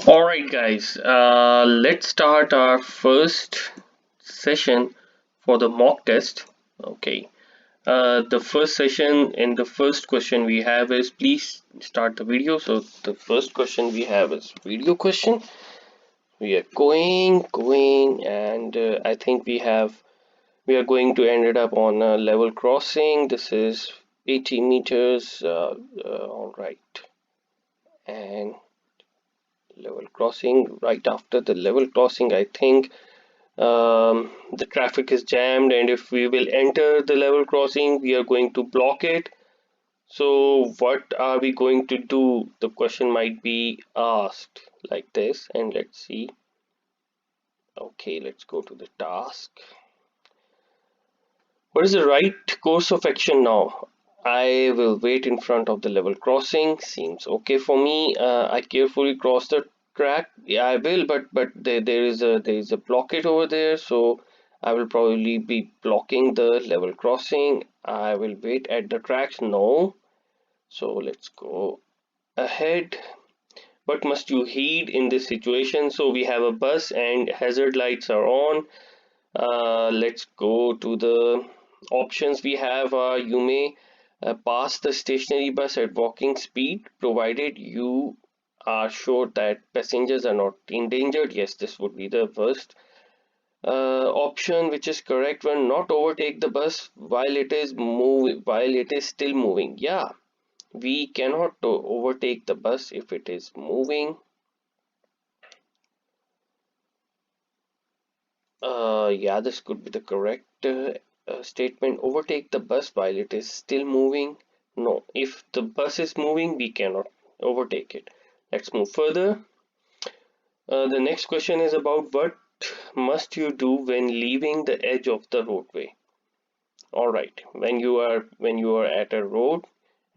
All right, guys, let's start our first session for the mock test. Okay, the first session and the first question we have is please start the video. So, the first question we have is video question. We are going, and I think we are going to end it up on a level crossing. This is 80 meters. All right, and level crossing. Right after the level crossing, I think the traffic is jammed, and if we will enter the level crossing we are going to block it. So what are we going to do? The question might be asked like this, and let's see. Okay, let's go to the task. What is the right course of action now? I will wait in front of the level crossing. Seems okay for me. I carefully cross the track. Yeah, I will, but there is a blockade over there, so I will probably be blocking the level crossing. I will wait at the tracks. No. So let's go ahead. What must you heed in this situation? So we have a bus and hazard lights are on. Let's go to the options we have. You may pass the stationary bus at walking speed provided you are sure that passengers are not endangered. Yes, this would be the first option, which is correct one. Not overtake the bus while it is still moving. Yeah, we cannot overtake the bus if it is moving. Yeah, this could be the correct statement. Overtake the bus while it is still moving. No, if the bus is moving, we cannot overtake it. Let's move further. The next question is about what must you do when leaving the edge of the roadway. All right, when you are at a road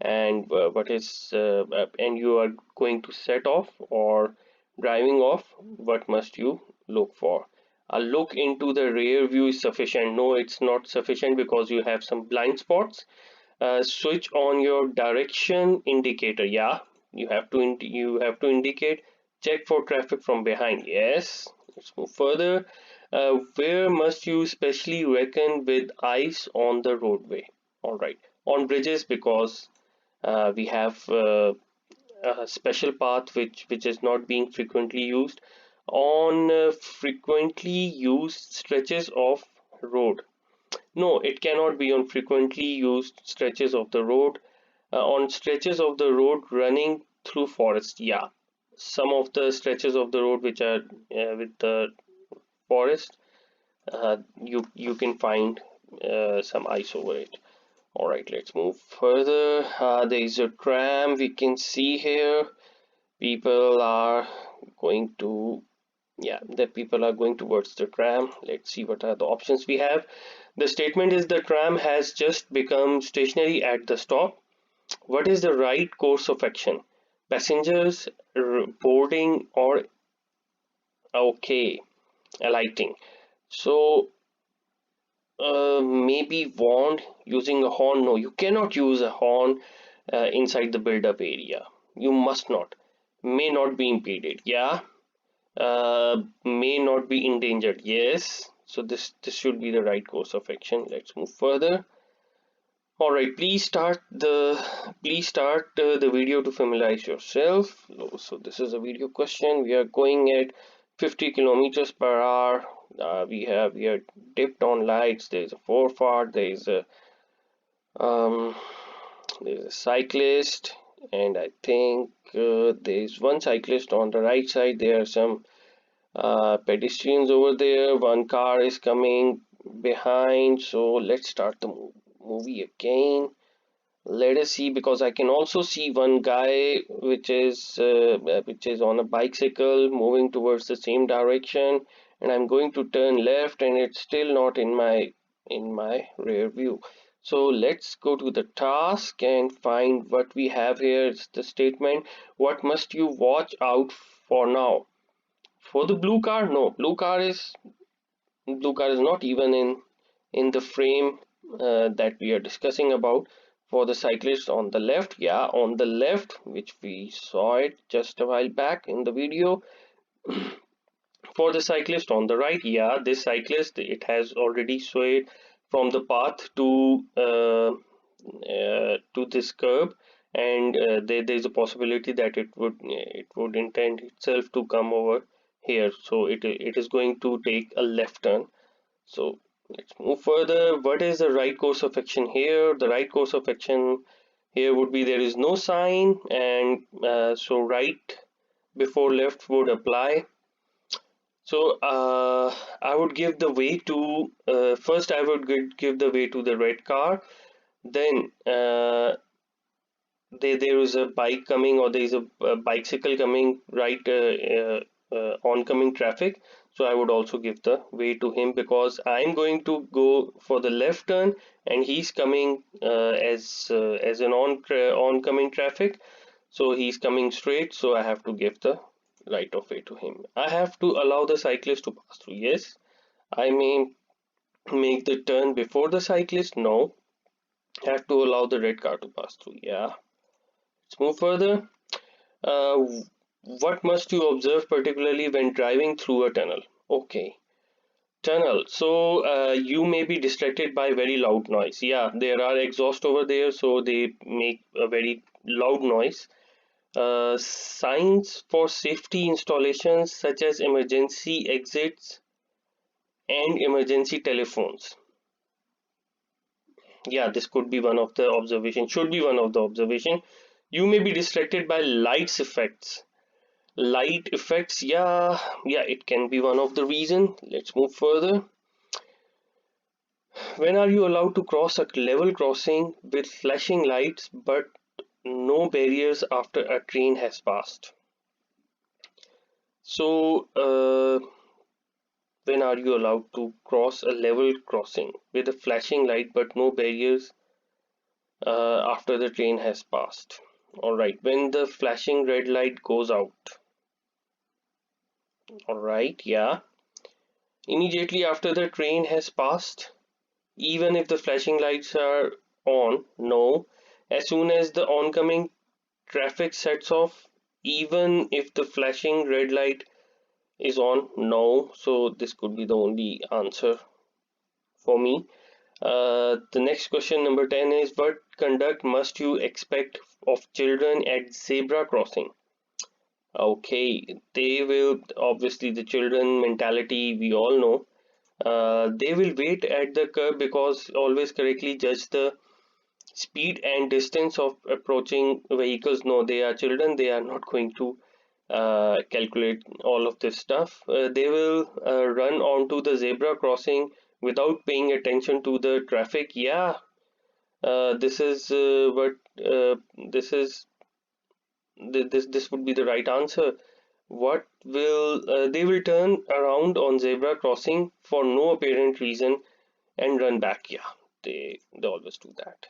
and and you are going to set off or driving off, what must you look for? A look into the rear view is sufficient. No, it's not sufficient because you have some blind spots. Switch on your direction indicator. Yeah, you have to indicate. Check for traffic from behind. Yes. Let's move further. Where must you specially reckon with ice on the roadway? All right, on bridges because we have a special path which is not being frequently used. On frequently used stretches of road. No, it cannot be on frequently used stretches of the road. On stretches of the road running through forest. Yeah, some of the stretches of the road which are with the forest, you can find some ice over it. All right, let's move further. There is a tram we can see here. People are going to yeah, the people are going towards the tram. Let's see what are the options we have. The statement is the tram has just become stationary at the stop. What is the right course of action? Passengers boarding or okay, alighting. So maybe warned using a horn. No, you cannot use a horn inside the build-up area. You must not. May not be impeded. Yeah. May not be endangered. Yes. So this should be the right course of action. Let's move further. All right. Please start the video to familiarize yourself. So this is a video question. We are going at 50 kilometers per hour. We are dipped on lights. There is a forefart. Um, there is a cyclist, and I think there is one cyclist on the right side. There are some pedestrians over there. One car is coming behind. So let's start the movie again. Let us see, because I can also see one guy which is on a bicycle moving towards the same direction, and I'm going to turn left, and it's still not in my rear view. So let's go to the task and find what we have here. It's the statement. What must you watch out for now? For the blue car, no, blue car is not even in the frame that we are discussing about. For the cyclist on the left, yeah, on the left, which we saw it just a while back in the video. For the cyclist on the right, yeah, this cyclist, it has already swayed from the path to this curb, and there's a possibility that it would intend itself to come over here, so it is going to take a left turn. So let's move further. What is the right course of action here? The right course of action here would be, there is no sign, and so right before left would apply. So I would give the way to first I would give the way to the red car. Then there is a bike coming, or there is a bicycle coming right oncoming traffic. So I would also give the way to him, because I'm going to go for the left turn and he's coming as an oncoming traffic. So he's coming straight, so I have to give the right of way to him. I have to allow the cyclist to pass through. Yes, I may make the turn before the cyclist. No, I have to allow the red car to pass through. Yeah, let's move further. Uh, what must you observe particularly when driving through a tunnel? Okay, tunnel. So you may be distracted by very loud noise. Yeah, there are exhaust over there, so they make a very loud noise. Signs for safety installations such as emergency exits and emergency telephones. Yeah, this could be one of the observation, should be one of the observation. You may be distracted by light effects. Yeah, it can be one of the reason. Let's move further. When are you allowed to cross a level crossing with flashing lights but no barriers after a train has passed? So when are you allowed to cross a level crossing with a flashing light but no barriers after the train has passed? Alright, when the flashing red light goes out. Alright, yeah. Immediately after the train has passed, even if the flashing lights are on, no. As soon as the oncoming traffic sets off, even if the flashing red light is on, no. So this could be the only answer for me. The next question, number 10, is what conduct must you expect of children at zebra crossing? Okay, they will, obviously the children mentality we all know. They will wait at the curb, because always correctly judge the speed and distance of approaching vehicles. No, they are children, they are not going to calculate all of this stuff. They will run onto the zebra crossing without paying attention to the traffic. Yeah, this is what this is. This would be the right answer. What will they will turn around on zebra crossing for no apparent reason and run back. Yeah, they always do that.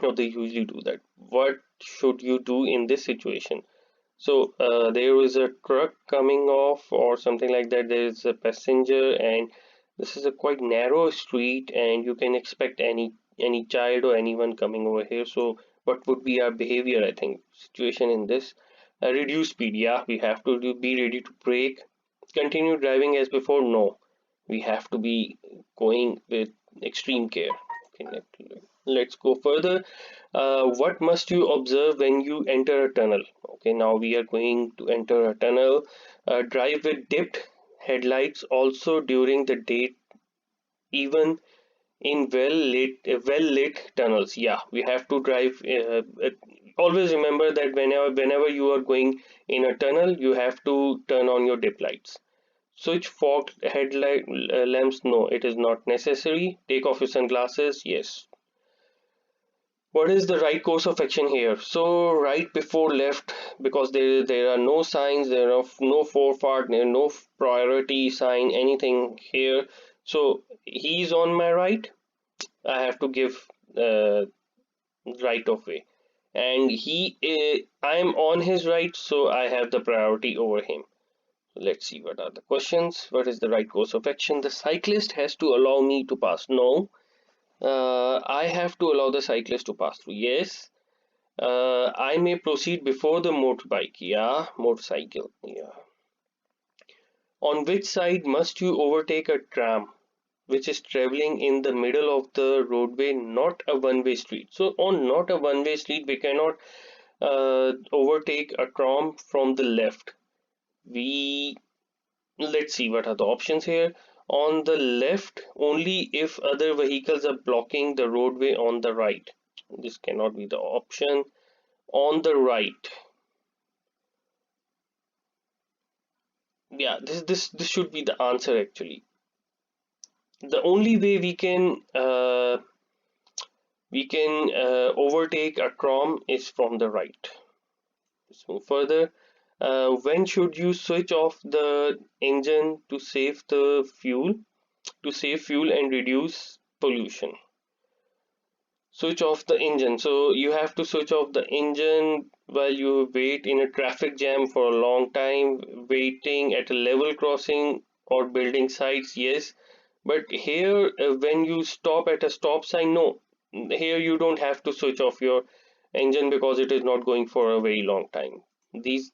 No, they usually do that. What should you do in this situation? So there is a truck coming off or something like that. There is a passenger, and this is a quite narrow street, and you can expect any child or anyone coming over here. So what would be our behavior? I think situation in this, reduce speed. Yeah, we have to be ready to brake. Continue driving as before. No, we have to be going with extreme care. Okay, let's go further. What must you observe when you enter a tunnel? Okay, now we are going to enter a tunnel. Drive with dipped headlights also during the day, even in well lit tunnels. Yeah, we have to drive. Always remember that whenever you are going in a tunnel, you have to turn on your dip lights. Switch fog headlight lamps. No, it is not necessary. Take off your sunglasses. Yes. What is the right course of action here? So right before left, because there are no signs, there are no forward, no priority sign, anything here. So he's on my right. I have to give right of way, and I'm on his right, so I have the priority over him. Let's see what are the questions. What is the right course of action? The cyclist has to allow me to pass. No, I have to allow the cyclist to pass through. Yes. I may proceed before the motorbike. Yeah, motorcycle. Yeah. On which side must you overtake a tram which is traveling in the middle of the roadway, not a one-way street? So on not a one-way street, we cannot overtake a tram from the left. We Let's see what are the options here. On the left, only if other vehicles are blocking the roadway on the right. This cannot be the option. On the right. Yeah, this should be the answer actually. The only way we can overtake a tram is from the right. Let's move further. When should you switch off the engine to save the fuel? To save fuel and reduce pollution. Switch off the engine. So you have to switch off the engine while you wait in a traffic jam for a long time, waiting at a level crossing or building sites. Yes, but here when you stop at a stop sign, no, here you don't have to switch off your engine because it is not going for a very long time. These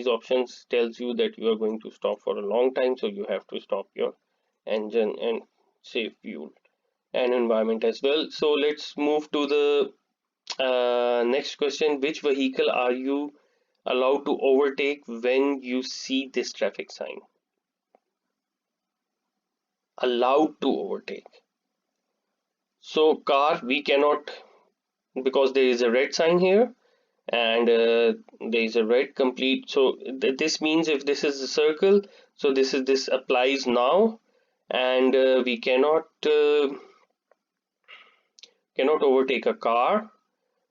options tells you that you are going to stop for a long time, so you have to stop your engine and save fuel and environment as well. So let's move to the next question. Which vehicle are you allowed to overtake when you see this traffic sign? Allowed to overtake. So car we cannot, because there is a red sign here and there is a red complete. So this means if this is a circle, so this applies now, and we cannot overtake a car.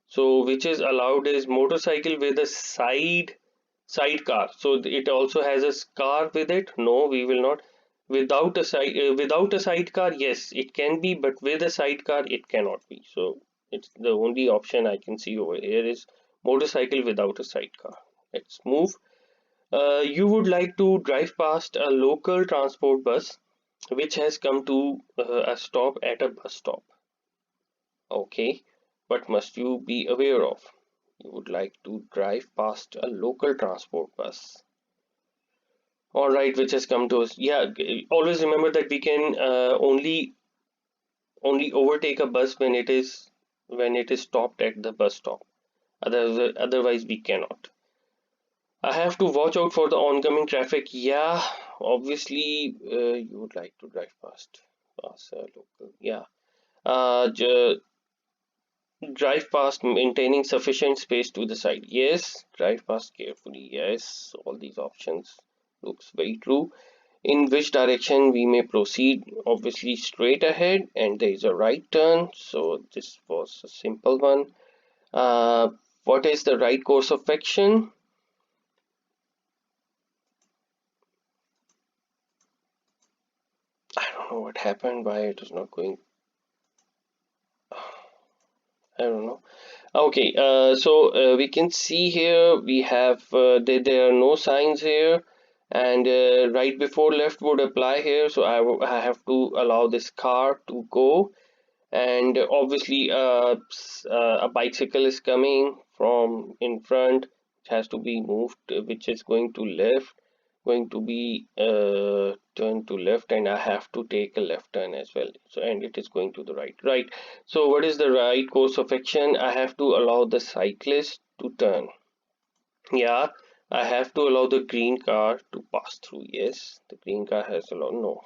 So which is allowed is motorcycle with a sidecar. So it also has a car with it. No, we will not. Without a sidecar, yes, it can be, but with a sidecar, it cannot be. So it's the only option I can see over here is motorcycle without a sidecar. Let's move. You would like to drive past a local transport bus which has come to a stop at a bus stop. Okay, what must you be aware of? You would like to drive past a local transport bus. All right, which has come to us. Yeah, always remember that we can only overtake a bus when it is stopped at the bus stop. Otherwise, we cannot. I have to watch out for the oncoming traffic. Yeah, obviously, you would like to drive past a local. Yeah. Drive past maintaining sufficient space to the side. Yes. Drive past carefully. Yes. All these options looks very true. In which direction we may proceed? Obviously straight ahead, and there is a right turn. So this was a simple one. What is the right course of action? I don't know what happened, why it is not going. I don't know. Okay, so we can see here we have there are no signs here, and right before left would apply here, so I have to allow this car to go, and obviously a bicycle is coming from in front, which has to be moved, which is going to be turned to left, and I have to take a left turn as well. So and it is going to the right. So what is the right course of action? I have to allow the cyclist to turn. Yeah, I have to allow the green car to pass through. Yes, the green car has allowed. No.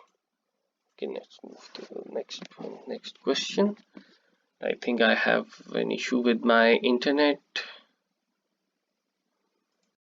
Okay, let's move to the next question. I think I have an issue with my internet.